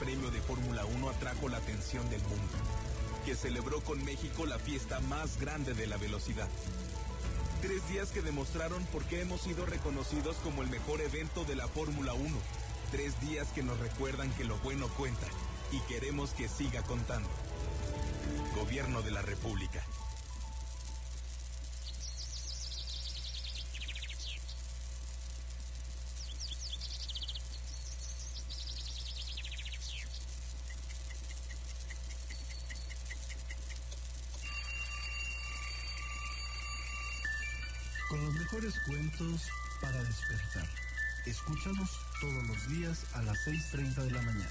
Premio de Fórmula 1 atrajo la atención del mundo, que celebró con México la fiesta más grande de la velocidad. 3 días que demostraron por qué hemos sido reconocidos como el mejor evento de la Fórmula 1. 3 días que nos recuerdan que lo bueno cuenta y queremos que siga contando. Gobierno de la República. Con los mejores cuentos para despertar. Escúchanos todos los días a las 6:30 de la mañana.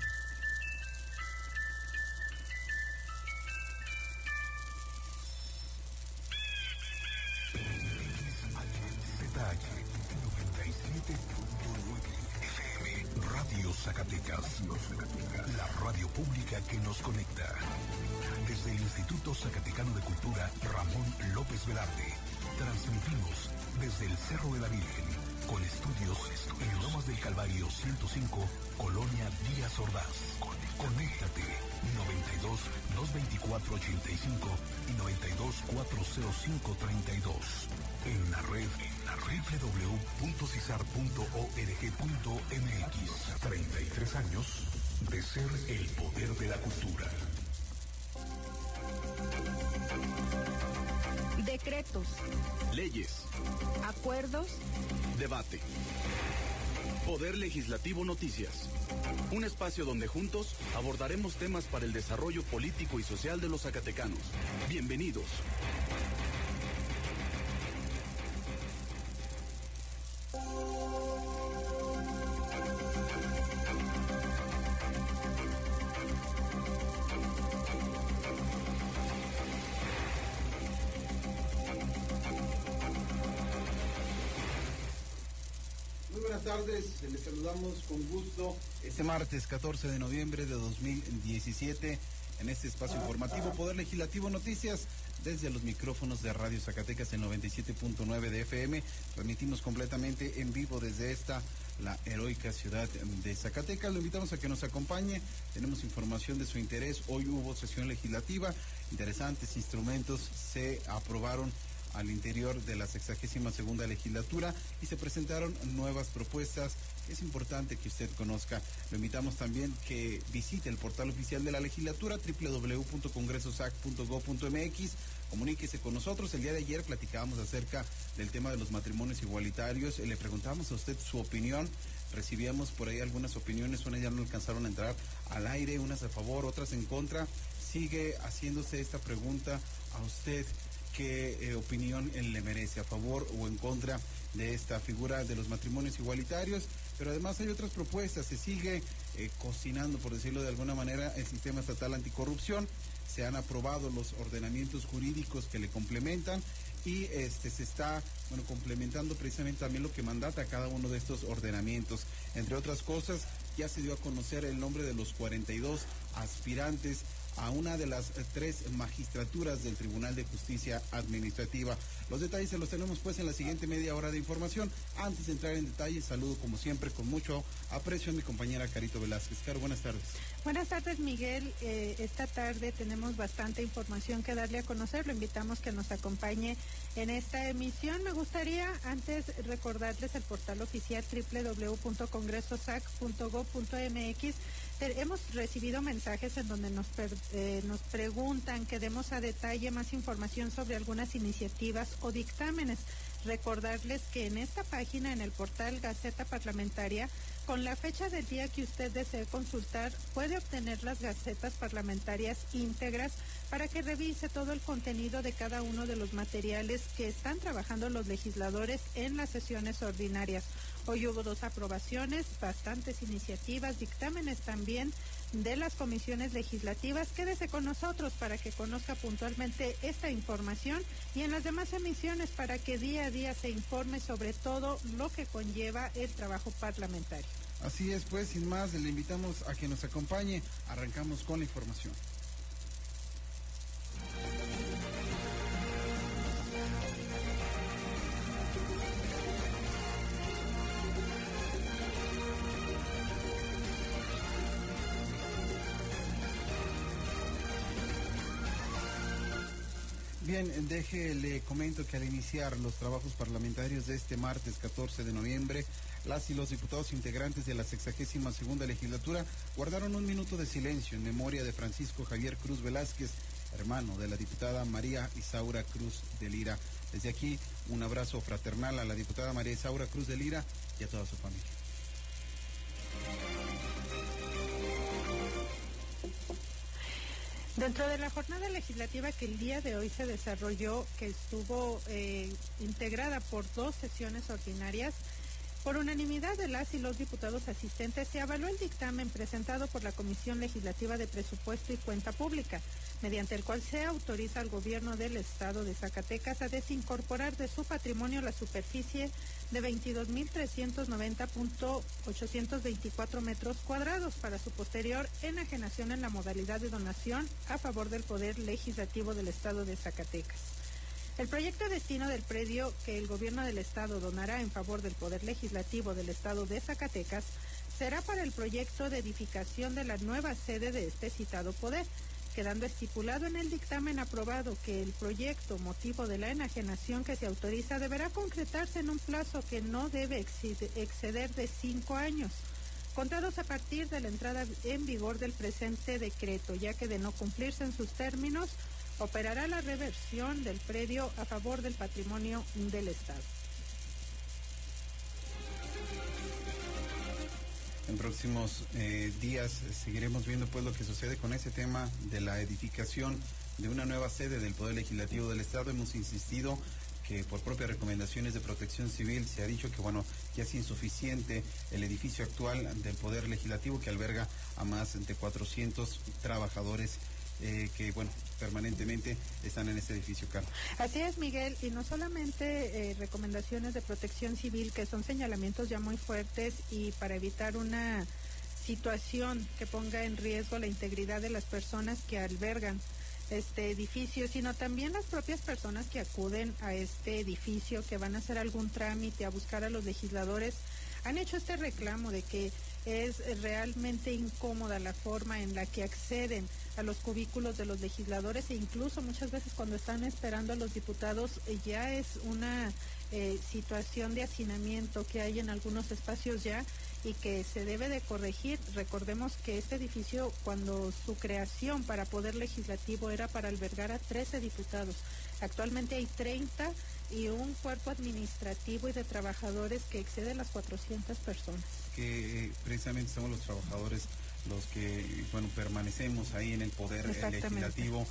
ZH 97.9 FM Radio Zacatecas. La radio pública que nos conecta. Desde el Instituto Zacatecano de Cultura Ramón López Velarde. Transmitimos desde el Cerro de la Virgen, con estudios en Lomas del Calvario 105, Colonia Díaz Ordaz. Conéctate 92 224 85 y 92 405 32. En la red www.cisar.org.mx. 33 años de ser el poder de la cultura. Decretos, leyes, acuerdos, debate. Poder Legislativo Noticias. Un espacio donde juntos abordaremos temas para el desarrollo político y social de los zacatecanos. Bienvenidos. Buenas tardes, les saludamos con gusto este martes 14 de noviembre de 2017 en este espacio informativo Poder Legislativo Noticias desde los micrófonos de Radio Zacatecas en 97.9 de FM. Transmitimos completamente en vivo desde la heroica ciudad de Zacatecas. Lo invitamos a que nos acompañe. Tenemos información de su interés. Hoy hubo sesión legislativa. Interesantes instrumentos se aprobaron al interior de la 62ª legislatura y se presentaron nuevas propuestas que es importante que usted conozca. Lo invitamos también que visite el portal oficial de la legislatura www.congresosac.gov.mx. Comuníquese con nosotros. El día de ayer platicábamos acerca del tema de los matrimonios igualitarios. Le preguntamos a usted su opinión. Recibíamos por ahí algunas opiniones, unas ya no alcanzaron a entrar al aire, unas a favor, otras en contra. Sigue haciéndose esta pregunta a usted. ¿Qué opinión le merece, a favor o en contra de esta figura de los matrimonios igualitarios? Pero además hay otras propuestas. Se sigue cocinando, por decirlo de alguna manera, el sistema estatal anticorrupción. Se han aprobado los ordenamientos jurídicos que le complementan y se está complementando precisamente también lo que mandata cada uno de estos ordenamientos. Entre otras cosas, ya se dio a conocer el nombre de los 42 aspirantes a una de las 3 magistraturas del Tribunal de Justicia Administrativa. Los detalles se los tenemos pues en la siguiente media hora de información. Antes de entrar en detalle, saludo como siempre con mucho aprecio a mi compañera Carito Velázquez. Caro, buenas tardes. Buenas tardes, Miguel. Esta tarde tenemos bastante información que darle a conocer. Lo invitamos que nos acompañe en esta emisión. Me gustaría antes recordarles el portal oficial www.congresosac.gov.mx. Hemos recibido mensajes en donde nos preguntan que demos a detalle más información sobre algunas iniciativas o dictámenes. Recordarles que en esta página, en el portal Gaceta Parlamentaria, con la fecha del día que usted desee consultar, puede obtener las gacetas parlamentarias íntegras para que revise todo el contenido de cada uno de los materiales que están trabajando los legisladores en las sesiones ordinarias. Hoy hubo 2 aprobaciones, bastantes iniciativas, dictámenes también de las comisiones legislativas. Quédese con nosotros para que conozca puntualmente esta información y en las demás emisiones para que día a día se informe sobre todo lo que conlleva el trabajo parlamentario. Así es, pues, sin más, le invitamos a que nos acompañe. Arrancamos con la información. Bien, le comento que al iniciar los trabajos parlamentarios de este martes 14 de noviembre, las y los diputados integrantes de la 62ª legislatura guardaron un minuto de silencio en memoria de Francisco Javier Cruz Velázquez, hermano de la diputada María Isaura Cruz de Lira. Desde aquí, un abrazo fraternal a la diputada María Isaura Cruz de Lira y a toda su familia. Dentro de la jornada legislativa que el día de hoy se desarrolló, que estuvo integrada por 2 sesiones ordinarias, por unanimidad de las y los diputados asistentes, se avaló el dictamen presentado por la Comisión Legislativa de Presupuesto y Cuenta Pública, mediante el cual se autoriza al gobierno del Estado de Zacatecas a desincorporar de su patrimonio la superficie de 22.390.824 metros cuadrados para su posterior enajenación en la modalidad de donación a favor del Poder Legislativo del Estado de Zacatecas. El proyecto de destino del predio que el gobierno del Estado donará en favor del Poder Legislativo del Estado de Zacatecas será para el proyecto de edificación de la nueva sede de este citado poder, quedando estipulado en el dictamen aprobado que el proyecto motivo de la enajenación que se autoriza deberá concretarse en un plazo que no debe exceder de 5 años, contados a partir de la entrada en vigor del presente decreto, ya que de no cumplirse en sus términos, operará la reversión del predio a favor del patrimonio del Estado. En próximos días seguiremos viendo pues lo que sucede con ese tema de la edificación de una nueva sede del Poder Legislativo del Estado. Hemos insistido que por propias recomendaciones de Protección Civil se ha dicho que ya es insuficiente el edificio actual del Poder Legislativo, que alberga a más de 400 trabajadores que permanentemente están en este edificio, Carlos. Así es, Miguel, y no solamente recomendaciones de Protección Civil, que son señalamientos ya muy fuertes y para evitar una situación que ponga en riesgo la integridad de las personas que albergan este edificio, sino también las propias personas que acuden a este edificio, que van a hacer algún trámite, a buscar a los legisladores, han hecho este reclamo de que es realmente incómoda la forma en la que acceden a los cubículos de los legisladores, e incluso muchas veces cuando están esperando a los diputados ya es una situación de hacinamiento que hay en algunos espacios ya y que se debe de corregir. Recordemos que este edificio, cuando su creación para Poder Legislativo era para albergar a 13 diputados, actualmente hay 30 y un cuerpo administrativo y de trabajadores que excede las 400 personas. Que precisamente somos los trabajadores los que permanecemos ahí en el Poder Legislativo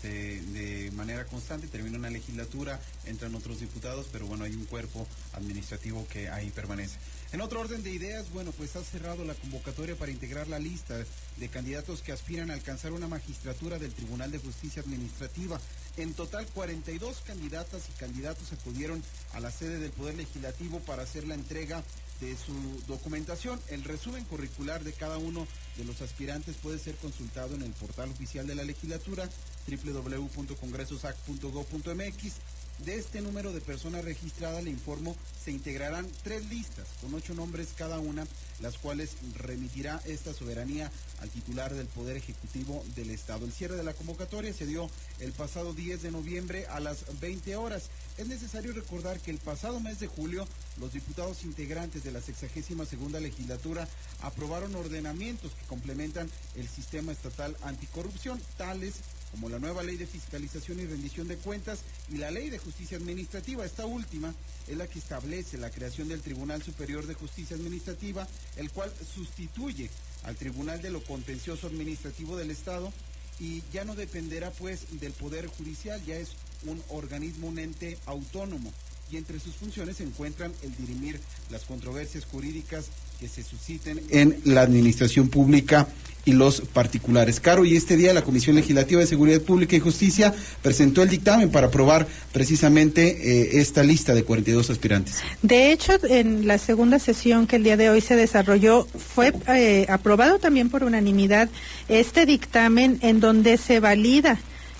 de manera constante. Termina una legislatura, entran otros diputados, pero hay un cuerpo administrativo que ahí permanece. En otro orden de ideas, pues ha cerrado la convocatoria para integrar la lista de candidatos que aspiran a alcanzar una magistratura del Tribunal de Justicia Administrativa. En total, 42 candidatas y candidatos acudieron a la sede del Poder Legislativo para hacer la entrega de su documentación. El resumen curricular de cada uno de los aspirantes puede ser consultado en el portal oficial de la legislatura, www.congresosac.gov.mx. De este número de personas registradas, le informo, se integrarán 3 listas con 8 nombres cada una, las cuales remitirá esta soberanía al titular del Poder Ejecutivo del Estado. El cierre de la convocatoria se dio el pasado 10 de noviembre a las 20 horas. Es necesario recordar que el pasado mes de julio, los diputados integrantes de la 62ª legislatura aprobaron ordenamientos que complementan el sistema estatal anticorrupción, tales como la nueva Ley de Fiscalización y Rendición de Cuentas y la Ley de Justicia Administrativa. Esta última es la que establece la creación del Tribunal Superior de Justicia Administrativa, el cual sustituye al Tribunal de lo Contencioso Administrativo del Estado y ya no dependerá del Poder Judicial, ya es un organismo, un ente autónomo, y entre sus funciones se encuentran el dirimir las controversias jurídicas que se susciten en la administración pública y los particulares. Caro, y este día la Comisión Legislativa de Seguridad Pública y Justicia presentó el dictamen para aprobar precisamente esta lista de 42 aspirantes. De hecho, en la segunda sesión que el día de hoy se desarrolló, fue aprobado también por unanimidad este dictamen en donde se valida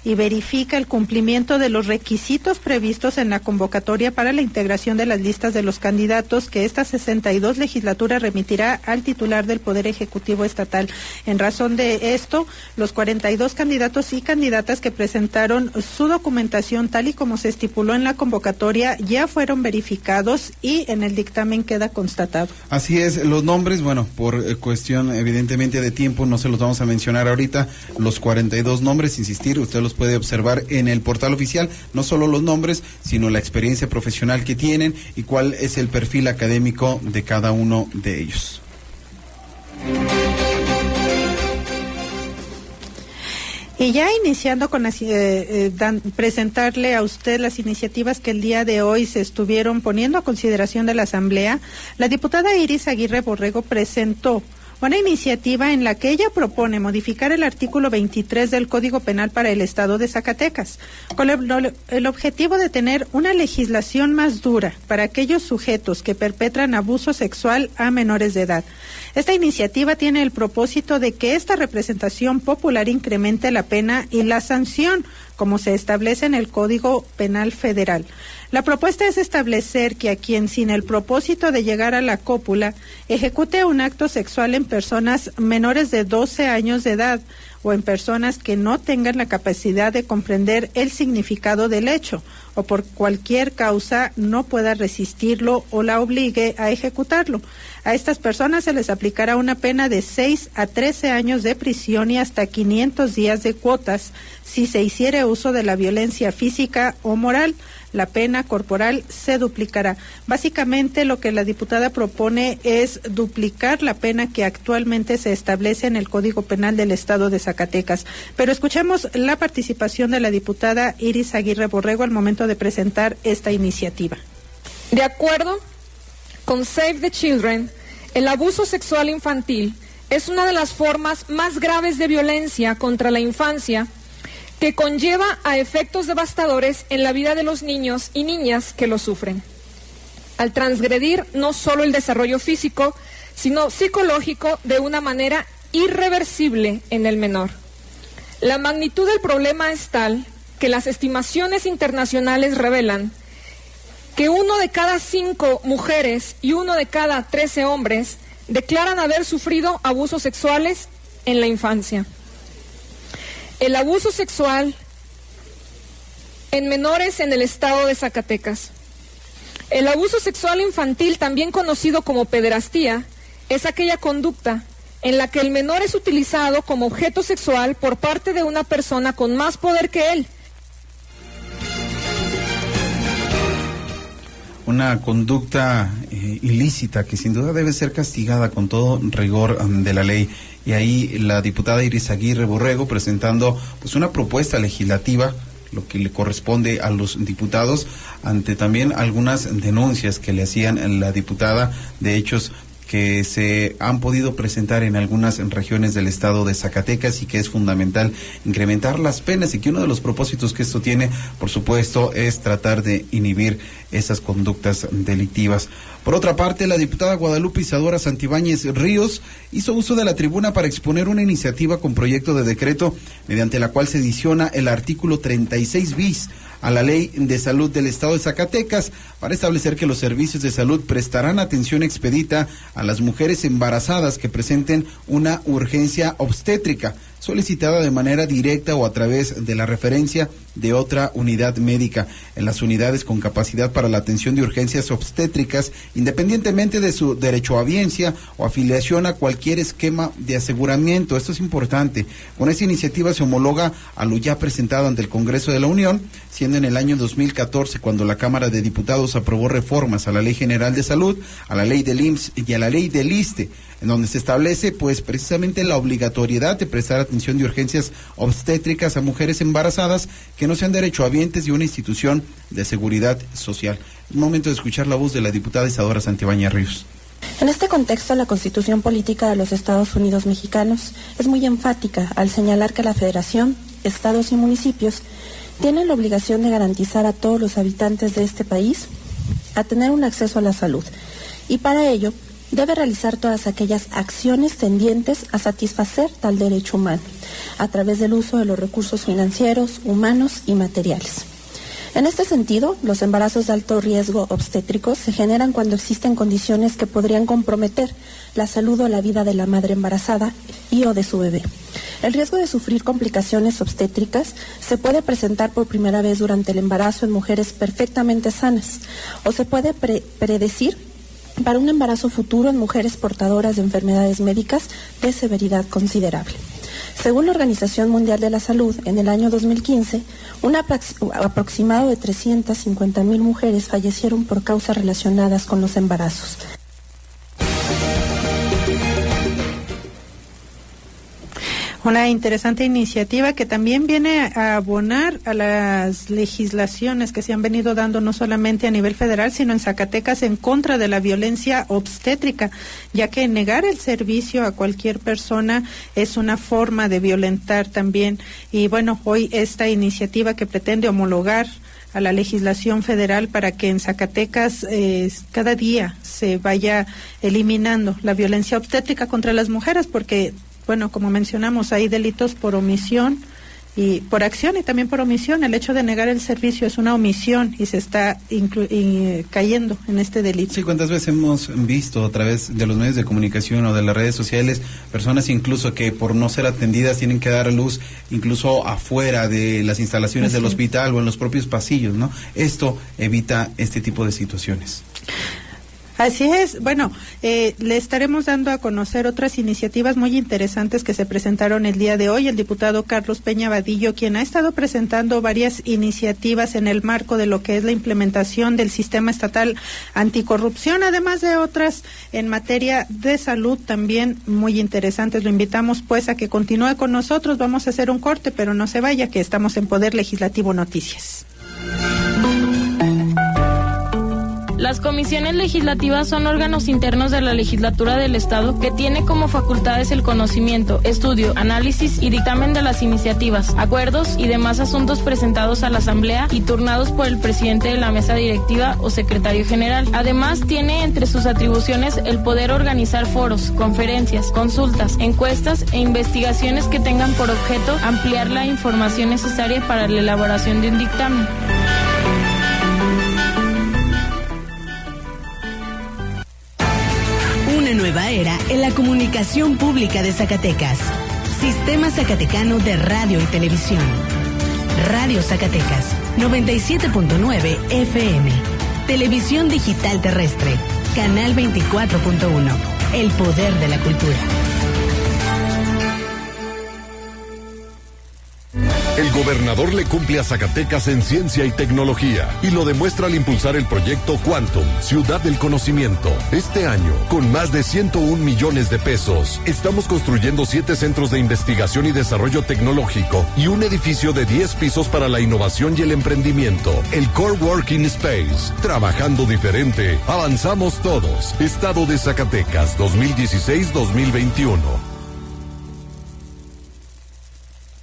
y verifica el cumplimiento de los requisitos previstos en la convocatoria para la integración de las listas de los candidatos que esta 62 legislatura remitirá al titular del Poder Ejecutivo Estatal. En razón de esto, los 42 candidatos y candidatas que presentaron su documentación tal y como se estipuló en la convocatoria ya fueron verificados y en el dictamen queda constatado. Así es, los nombres, bueno, por cuestión evidentemente de tiempo no se los vamos a mencionar ahorita, los 42 nombres, insistir, usted los puede observar en el portal oficial, no solo los nombres, sino la experiencia profesional que tienen y cuál es el perfil académico de cada uno de ellos. Y ya iniciando con presentarle a usted las iniciativas que el día de hoy se estuvieron poniendo a consideración de la Asamblea, la diputada Iris Aguirre Borrego presentó una iniciativa en la que ella propone modificar el artículo 23 del Código Penal para el Estado de Zacatecas, con el objetivo de tener una legislación más dura para aquellos sujetos que perpetran abuso sexual a menores de edad. Esta iniciativa tiene el propósito de que esta representación popular incremente la pena y la sanción, como se establece en el Código Penal Federal. La propuesta es establecer que a quien sin el propósito de llegar a la cópula ejecute un acto sexual en personas menores de 12 años de edad o en personas que no tengan la capacidad de comprender el significado del hecho o por cualquier causa no pueda resistirlo o la obligue a ejecutarlo. A estas personas se les aplicará una pena de 6 a 13 años de prisión y hasta 500 días de cuotas si se hiciere uso de la violencia física o moral. La pena corporal se duplicará. Básicamente lo que la diputada propone es duplicar la pena que actualmente se establece en el Código Penal del Estado de Zacatecas. Pero escuchemos la participación de la diputada Iris Aguirre Borrego al momento de presentar esta iniciativa. De acuerdo con Save the Children, el abuso sexual infantil es una de las formas más graves de violencia contra la infancia que conlleva a efectos devastadores en la vida de los niños y niñas que lo sufren, al transgredir no solo el desarrollo físico, sino psicológico de una manera irreversible en el menor. La magnitud del problema es tal que las estimaciones internacionales revelan que 1 de cada 5 mujeres y 1 de cada 13 hombres declaran haber sufrido abusos sexuales en la infancia. El abuso sexual en menores en el estado de Zacatecas. El abuso sexual infantil, también conocido como pederastía, es aquella conducta en la que el menor es utilizado como objeto sexual por parte de una persona con más poder que él. Una conducta ilícita que sin duda debe ser castigada con todo rigor de la ley. Y ahí la diputada Iris Aguirre Borrego presentando pues una propuesta legislativa, lo que le corresponde a los diputados, ante también algunas denuncias que le hacían la diputada de hechos que se han podido presentar en algunas regiones del estado de Zacatecas y que es fundamental incrementar las penas y que uno de los propósitos que esto tiene, por supuesto, es tratar de inhibir esas conductas delictivas. Por otra parte, la diputada Guadalupe Isadora Santibáñez Ríos hizo uso de la tribuna para exponer una iniciativa con proyecto de decreto mediante la cual se adiciona el artículo 36 bis a la Ley de Salud del Estado de Zacatecas para establecer que los servicios de salud prestarán atención expedita a las mujeres embarazadas que presenten una urgencia obstétrica solicitada de manera directa o a través de la referencia de otra unidad médica en las unidades con capacidad para la atención de urgencias obstétricas, independientemente de su derechohabiencia o afiliación a cualquier esquema de aseguramiento. Esto es importante. Con esta iniciativa se homologa a lo ya presentado ante el Congreso de la Unión, siendo en el año 2014 cuando la Cámara de Diputados aprobó reformas a la Ley General de Salud, a la Ley del IMSS y a la Ley del ISSSTE, en donde se establece pues precisamente la obligatoriedad de prestar atención de urgencias obstétricas a mujeres embarazadas que no sean derechohabientes de una institución de seguridad social. Es momento de escuchar la voz de la diputada Isadora Santibáñez Ríos. En este contexto, la Constitución Política de los Estados Unidos Mexicanos es muy enfática al señalar que la Federación, estados y municipios tienen la obligación de garantizar a todos los habitantes de este país a tener un acceso a la salud y para ello debe realizar todas aquellas acciones tendientes a satisfacer tal derecho humano, a través del uso de los recursos financieros, humanos y materiales. En este sentido, los embarazos de alto riesgo obstétricos se generan cuando existen condiciones que podrían comprometer la salud o la vida de la madre embarazada y o de su bebé. El riesgo de sufrir complicaciones obstétricas se puede presentar por primera vez durante el embarazo en mujeres perfectamente sanas o se puede predecir para un embarazo futuro en mujeres portadoras de enfermedades médicas de severidad considerable. Según la Organización Mundial de la Salud, en el año 2015, un aproximado de 350,000 mujeres fallecieron por causas relacionadas con los embarazos. Una interesante iniciativa que también viene a abonar a las legislaciones que se han venido dando no solamente a nivel federal, sino en Zacatecas en contra de la violencia obstétrica, ya que negar el servicio a cualquier persona es una forma de violentar también. Y bueno, hoy esta iniciativa que pretende homologar a la legislación federal para que en Zacatecas cada día se vaya eliminando la violencia obstétrica contra las mujeres, porque bueno, como mencionamos, hay delitos por omisión y por acción y también por omisión. El hecho de negar el servicio es una omisión y se está cayendo en este delito. Sí, ¿cuántas veces hemos visto a través de los medios de comunicación o de las redes sociales personas incluso que por no ser atendidas tienen que dar a luz incluso afuera de las instalaciones del hospital o en los propios pasillos, ¿no? Esto evita este tipo de situaciones. Así es. Bueno, le estaremos dando a conocer otras iniciativas muy interesantes que se presentaron el día de hoy. El diputado Carlos Peña Vadillo, quien ha estado presentando varias iniciativas en el marco de lo que es la implementación del sistema estatal anticorrupción, además de otras en materia de salud también muy interesantes. Lo invitamos pues a que continúe con nosotros. Vamos a hacer un corte, pero no se vaya, que estamos en Poder Legislativo Noticias. Las comisiones legislativas son órganos internos de la legislatura del Estado que tiene como facultades el conocimiento, estudio, análisis y dictamen de las iniciativas, acuerdos y demás asuntos presentados a la Asamblea y turnados por el presidente de la mesa directiva o secretario general. Además, tiene entre sus atribuciones el poder organizar foros, conferencias, consultas, encuestas e investigaciones que tengan por objeto ampliar la información necesaria para la elaboración de un dictamen. Nueva era en la comunicación pública de Zacatecas. Sistema Zacatecano de Radio y Televisión. Radio Zacatecas, 97.9 FM. Televisión digital terrestre, canal 24.1. El poder de la cultura. El gobernador le cumple a Zacatecas en ciencia y tecnología y lo demuestra al impulsar el proyecto Quantum, Ciudad del Conocimiento. Este año, con más de 101 millones de pesos, estamos construyendo 7 centros de investigación y desarrollo tecnológico y un edificio de 10 pisos para la innovación y el emprendimiento, el Core Working Space. Trabajando diferente, avanzamos todos. Estado de Zacatecas, 2016-2021.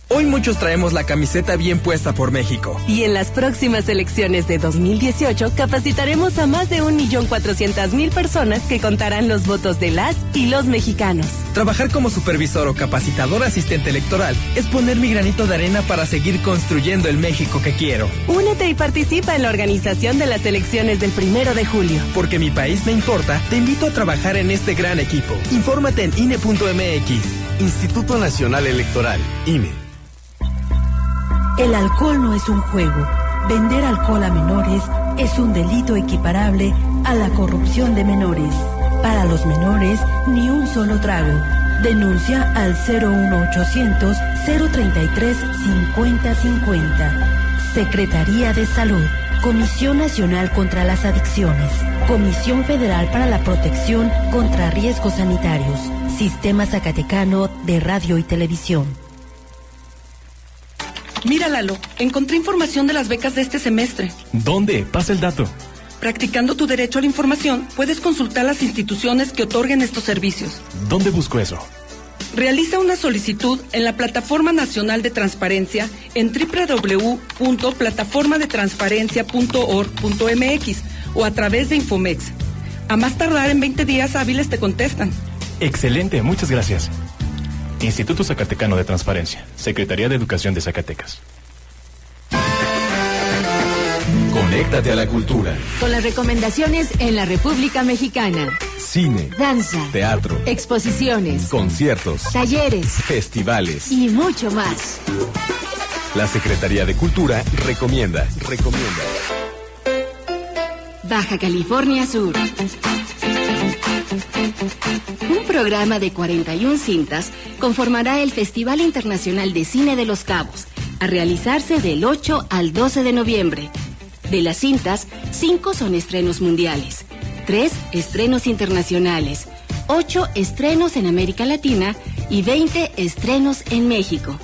Hoy muchos traemos la camiseta bien puesta por México. Y en las próximas elecciones de 2018 capacitaremos a más de 1.400.000 personas que contarán los votos de las y los mexicanos. Trabajar como supervisor o capacitador asistente electoral es poner mi granito de arena para seguir construyendo el México que quiero. Únete y participa en la organización de las elecciones del 1 de julio. Porque mi país me importa, te invito a trabajar en este gran equipo. Infórmate en INE.mx. Instituto Nacional Electoral, INE. El alcohol no es un juego. Vender alcohol a menores es un delito equiparable a la corrupción de menores. Para los menores, ni un solo trago. Denuncia al 01800 033 5050. Secretaría de Salud. Comisión Nacional contra las Adicciones. Comisión Federal para la Protección contra Riesgos Sanitarios. Sistema Zacatecano de Radio y Televisión. Mira, Lalo, encontré información de las becas de este semestre. ¿Dónde? Pasa el dato. Practicando tu derecho a la información, puedes consultar las instituciones que otorguen estos servicios. ¿Dónde busco eso? Realiza una solicitud en la Plataforma Nacional de Transparencia en www.plataformadetransparencia.org.mx o a través de Infomex. A más tardar en 20 días hábiles te contestan. Excelente, muchas gracias. Instituto Zacatecano de Transparencia, Secretaría de Educación de Zacatecas. Conéctate a la cultura. Con las recomendaciones en la República Mexicana. Cine, Danza, teatro, exposiciones, conciertos, talleres festivales y mucho más. La Secretaría de Cultura recomienda. Baja California Sur. Un programa de 41 cintas conformará el Festival Internacional de Cine de Los Cabos, a realizarse del 8 al 12 de noviembre. De las cintas, 5 son estrenos mundiales, 3 estrenos internacionales, 8 estrenos en América Latina y 20 estrenos en México.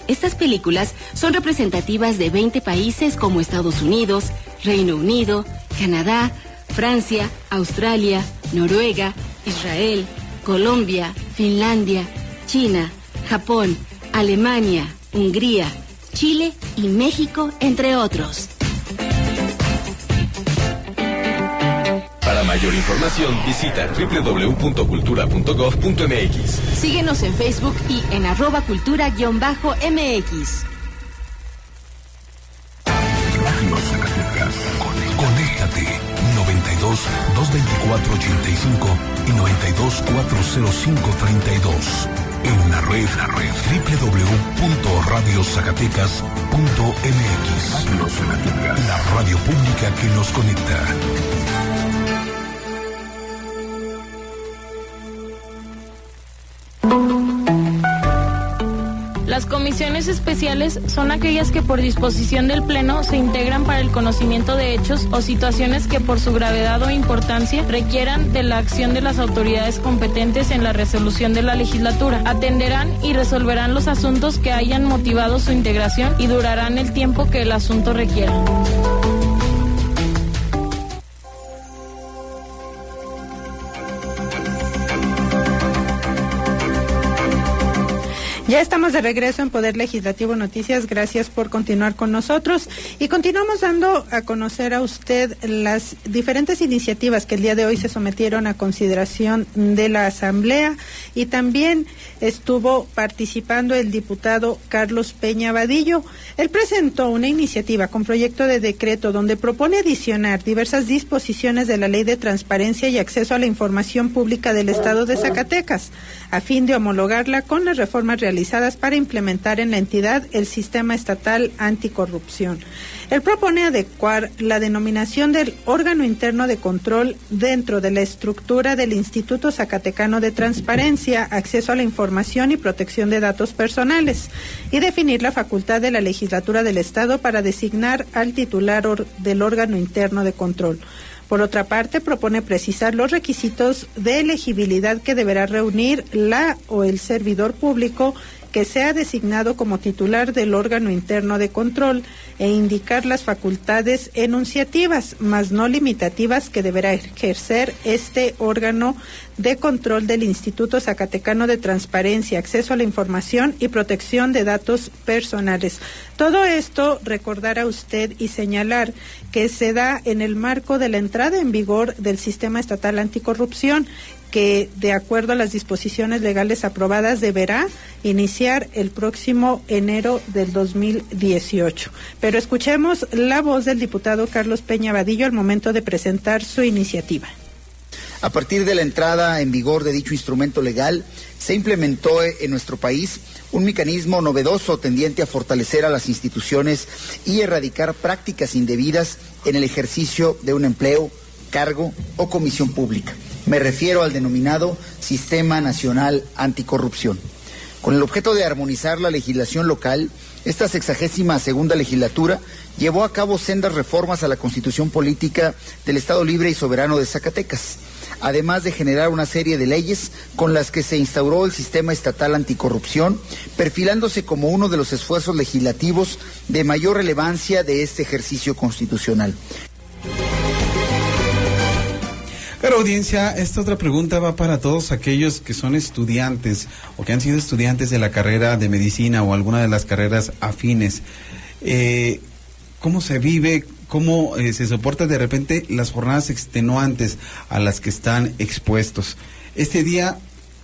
Estas películas son representativas de 20 países como Estados Unidos, Reino Unido, Canadá, Francia, Australia, Noruega, Israel, Colombia, Finlandia, China, Japón, Alemania, Hungría, Chile y México, entre otros. Para mayor información, visita www.cultura.gov.mx. Síguenos en Facebook y en @cultura_mx. Radio Zacatecas. Conéctate 92 224 85 y 92 405 32. En la red www.radiozacatecas.mx. La radio pública que nos conecta. Las comisiones especiales son aquellas que por disposición del Pleno se integran para el conocimiento de hechos o situaciones que por su gravedad o importancia requieran de la acción de las autoridades competentes en la resolución de la legislatura. Atenderán y resolverán los asuntos que hayan motivado su integración y durarán el tiempo que el asunto requiera. Ya estamos de regreso en Poder Legislativo Noticias. Gracias por continuar con nosotros. Y continuamos dando a conocer a usted las diferentes iniciativas que el día de hoy se sometieron a consideración de la Asamblea. Y también estuvo participando el diputado Carlos Peña Vadillo. Él presentó una iniciativa con proyecto de decreto donde propone adicionar diversas disposiciones de la Ley de Transparencia y Acceso a la Información Pública del Estado de Zacatecas, a fin de homologarla con las reformas realizadas para implementar en la entidad el sistema estatal anticorrupción. Él propone adecuar la denominación del órgano interno de control dentro de la estructura del Instituto Zacatecano de Transparencia, Acceso a la Información y Protección de Datos Personales, y definir la facultad de la legislatura del Estado para designar al titular del órgano interno de control. Por otra parte, propone precisar los requisitos de elegibilidad que deberá reunir la o el servidor público que sea designado como titular del órgano interno de control e indicar las facultades enunciativas, mas no limitativas, que deberá ejercer este órgano de control del Instituto Zacatecano de Transparencia, Acceso a la Información y Protección de Datos Personales. Todo esto, recordar a usted y señalar que se da en el marco de la entrada en vigor del Sistema Estatal Anticorrupción, que de acuerdo a las disposiciones legales aprobadas deberá iniciar el próximo enero del 2018. Pero escuchemos la voz del diputado Carlos Peña Vadillo al momento de presentar su iniciativa. A partir de la entrada en vigor de dicho instrumento legal, se implementó en nuestro país un mecanismo novedoso tendiente a fortalecer a las instituciones y erradicar prácticas indebidas en el ejercicio de un empleo, cargo o comisión pública. Me refiero al denominado Sistema Nacional Anticorrupción. Con el objeto de armonizar la legislación local, esta 62ª legislatura llevó a cabo sendas reformas a la Constitución Política del Estado Libre y Soberano de Zacatecas, además de generar una serie de leyes con las que se instauró el Sistema Estatal Anticorrupción, perfilándose como uno de los esfuerzos legislativos de mayor relevancia de este ejercicio constitucional. Pero audiencia, esta otra pregunta va para todos aquellos que son estudiantes o que han sido estudiantes de la carrera de medicina o alguna de las carreras afines. ¿Cómo se vive cómo se soportan de repente las jornadas extenuantes a las que están expuestos. Este día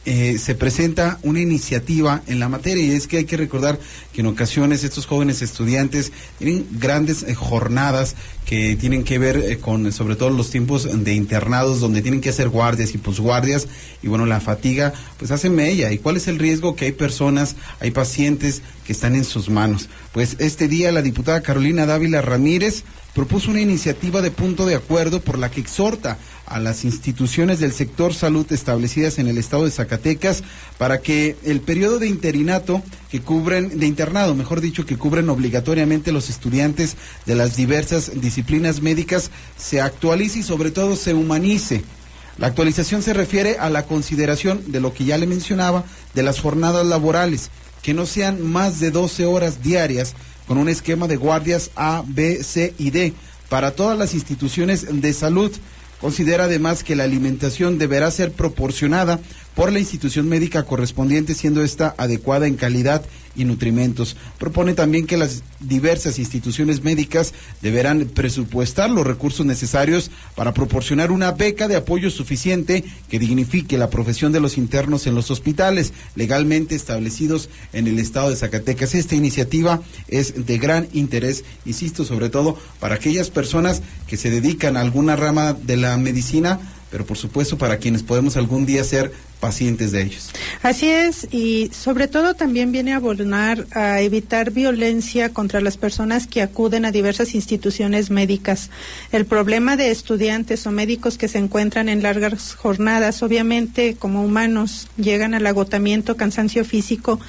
se presenta una iniciativa en la materia, y es que hay que recordar que en ocasiones estos jóvenes estudiantes tienen grandes jornadas que tienen que ver con sobre todo los tiempos de internados, donde tienen que hacer guardias y posguardias, y bueno, la fatiga pues hace mella. ¿Y cuál es el riesgo? Que hay personas, hay pacientes que están en sus manos. Pues este día la diputada Carolina Dávila Ramírez propuso una iniciativa de punto de acuerdo por la que exhorta a las instituciones del sector salud establecidas en el estado de Zacatecas para que el periodo de internado, que cubren obligatoriamente los estudiantes de las diversas disciplinas médicas, se actualice y sobre todo se humanice. La actualización se refiere a la consideración de lo que ya le mencionaba, de las jornadas laborales, que no sean más de 12 horas diarias, con un esquema de guardias A, B, C y D para todas las instituciones de salud. Considera además que la alimentación deberá ser proporcionada por la institución médica correspondiente, siendo esta adecuada en calidad y nutrimentos. Propone también que las diversas instituciones médicas deberán presupuestar los recursos necesarios para proporcionar una beca de apoyo suficiente que dignifique la profesión de los internos en los hospitales legalmente establecidos en el estado de Zacatecas. Esta iniciativa es de gran interés, insisto, sobre todo para aquellas personas que se dedican a alguna rama de la medicina, pero por supuesto para quienes podemos algún día ser pacientes de ellos. Así es, y sobre todo también viene a abonar a evitar violencia contra las personas que acuden a diversas instituciones médicas. El problema de estudiantes o médicos que se encuentran en largas jornadas, obviamente como humanos, llegan al agotamiento, cansancio físico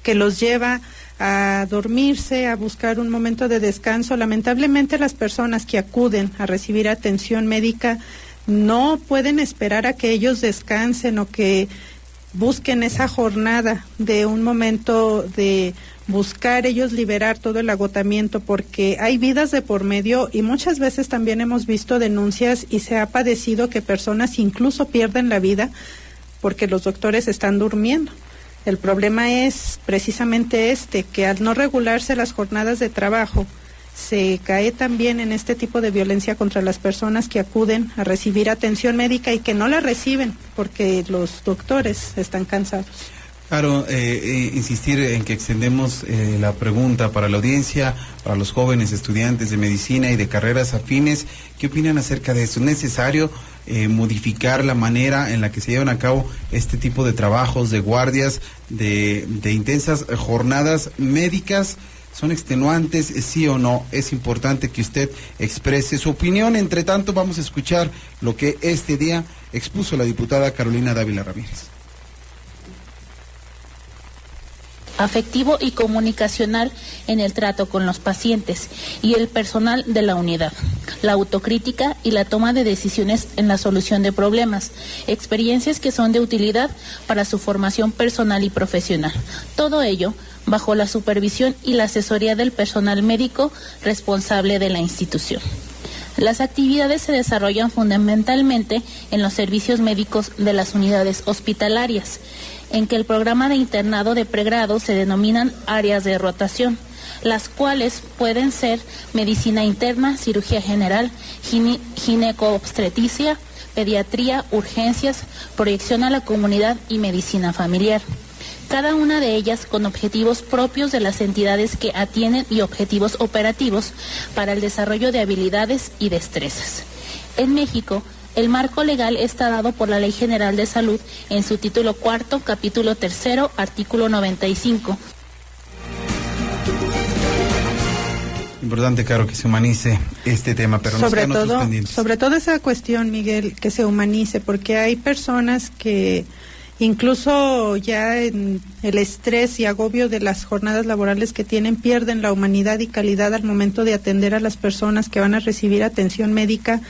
que los lleva a dormirse, a buscar un momento de descanso. Lamentablemente las personas que acuden a recibir atención médica no pueden esperar a que ellos descansen o que busquen esa jornada de un momento de buscar ellos liberar todo el agotamiento, porque hay vidas de por medio y muchas veces también hemos visto denuncias y se ha padecido que personas incluso pierden la vida porque los doctores están durmiendo. El problema es precisamente que al no regularse las jornadas de trabajo, se cae también en este tipo de violencia contra las personas que acuden a recibir atención médica y que no la reciben porque los doctores están cansados. Claro, insistir en que extendemos la pregunta para la audiencia, para los jóvenes estudiantes de medicina y de carreras afines. ¿Qué opinan acerca de esto? ¿Es necesario modificar la manera en la que se llevan a cabo este tipo de trabajos, de guardias, de intensas jornadas médicas? ¿Son extenuantes, sí o no? Es importante que usted exprese su opinión. Entre tanto, vamos a escuchar lo que este día expuso la diputada Carolina Dávila Ramírez. Afectivo y comunicacional en el trato con los pacientes y el personal de la unidad, la autocrítica y la toma de decisiones en la solución de problemas, experiencias que son de utilidad para su formación personal y profesional. Todo ello bajo la supervisión y la asesoría del personal médico responsable de la institución. Las actividades se desarrollan fundamentalmente en los servicios médicos de las unidades hospitalarias, en que el programa de internado de pregrado se denominan áreas de rotación, las cuales pueden ser medicina interna, cirugía general, gineco-obstetricia, pediatría, urgencias, proyección a la comunidad y medicina familiar. Cada una de ellas con objetivos propios de las entidades que atienden y objetivos operativos para el desarrollo de habilidades y destrezas. En México, el marco legal está dado por la Ley General de Salud en su título 4, capítulo 3, artículo 95. Importante, claro, que se humanice este tema, pero sobre todo esa cuestión, Miguel, que se humanice, porque hay personas que incluso ya en el estrés y agobio de las jornadas laborales que tienen, pierden la humanidad y calidad al momento de atender a las personas que van a recibir atención médica,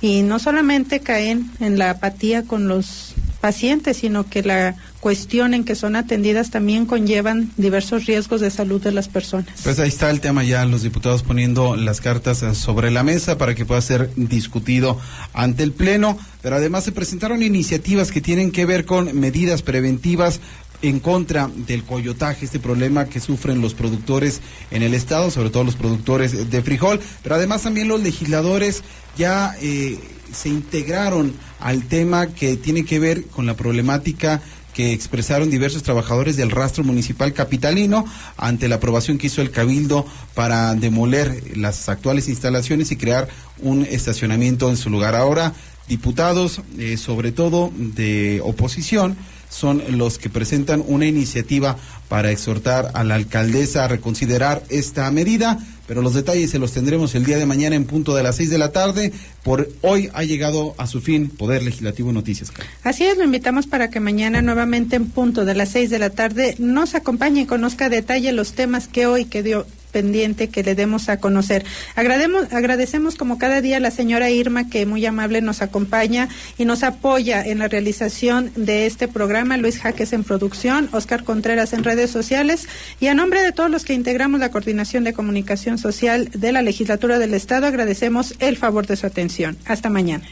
y no solamente caen en la apatía con los pacientes, sino que la cuestión en que son atendidas también conllevan diversos riesgos de salud de las personas. Pues ahí está el tema, ya los diputados poniendo las cartas sobre la mesa para que pueda ser discutido ante el Pleno, pero además se presentaron iniciativas que tienen que ver con medidas preventivas en contra del coyotaje, este problema que sufren los productores en el estado, sobre todo los productores de frijol, pero además también los legisladores ya se integraron al tema que tiene que ver con la problemática que expresaron diversos trabajadores del rastro municipal capitalino ante la aprobación que hizo el Cabildo para demoler las actuales instalaciones y crear un estacionamiento en su lugar. Ahora, diputados, sobre todo de oposición, son los que presentan una iniciativa para exhortar a la alcaldesa a reconsiderar esta medida, pero los detalles se los tendremos el día de mañana en punto de las 6 de la tarde. Por hoy ha llegado a su fin Poder Legislativo Noticias. Así es, lo invitamos para que mañana nuevamente en punto de las 6 de la tarde nos acompañe y conozca a detalle los temas que hoy quedó pendiente que le demos a conocer. Agradecemos como cada día a la señora Irma, que muy amable nos acompaña y nos apoya en la realización de este programa, Luis Jaques en producción, Oscar Contreras en redes sociales, y a nombre de todos los que integramos la Coordinación de Comunicación Social de la Legislatura del Estado, agradecemos el favor de su atención. Hasta mañana.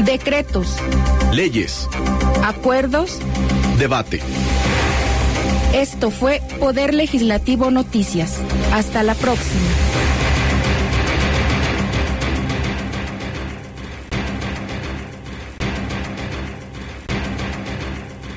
Decretos, leyes, acuerdos, debate. Esto fue Poder Legislativo Noticias. Hasta la próxima.